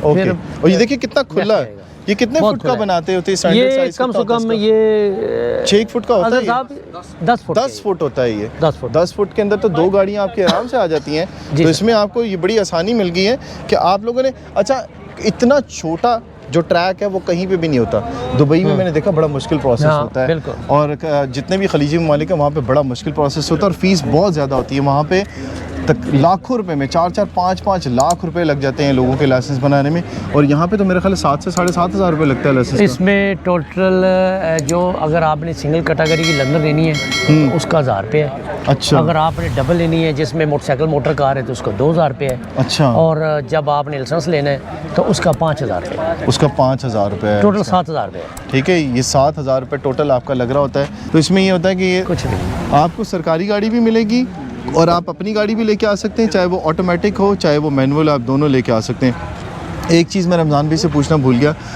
Okay. और ये देखिए कितना खुला है, ये कितने फुट का बनाते होते हैं? ये कम से कम ये 6 फुट का होता है, 10 फुट 10 फुट होता है ये। 10 फुट के अंदर तो 2 गाड़ियाँ आपके आराम से आ जाती हैं। तो इसमें आपको ये बड़ी आसानी मिल गई है कि आप लोगों ने, अच्छा इतना छोटा जो ट्रैक है वो कहीं पे भी नहीं होता। दुबई में मैंने देखा बड़ा मुश्किल प्रोसेस होता है, और जितने भी खलीजी ममालिक हैं वहाँ पे बड़ा मुश्किल प्रोसेस होता है, और फीस बहुत ज़्यादा होती है वहाँ पे। तक लाखों रुपए में 4-4, 5-5 लाख रुपए लग जाते हैं लोगों के लाइसेंस बनाने में, और यहाँ पे तो मेरे ख्याल 7 से 7,500 रुपये लगता है लाइसेंस। इसमें टोटल जो अगर आपने सिंगल कैटेगरी की लर्नर लेनी है तो उसका 1000 रुपये है। अच्छा। अगर आपने डबल लेनी है जिसमें मोटरसाइकिल मोटर कार है तो उसका 2000 रुपये है। अच्छा। और जब आपने लाइसेंस लेना है तो उसका 5000 रुपये है। उसका 5000 रुपये है। टोटल 7000 रुपये है। ठीक है, ये 7000 रुपये टोटल आपका लग रहा होता है। तो इसमें ये होता है कि ये कुछ नहीं, आपको सरकारी गाड़ी भी मिलेगी और आप अपनी गाड़ी भी लेके आ सकते हैं, चाहे वो ऑटोमेटिक हो चाहे वो मैनुअल, आप दोनों लेके आ सकते हैं। एक चीज़ मैं रमज़ान भाई से पूछना भूल गया,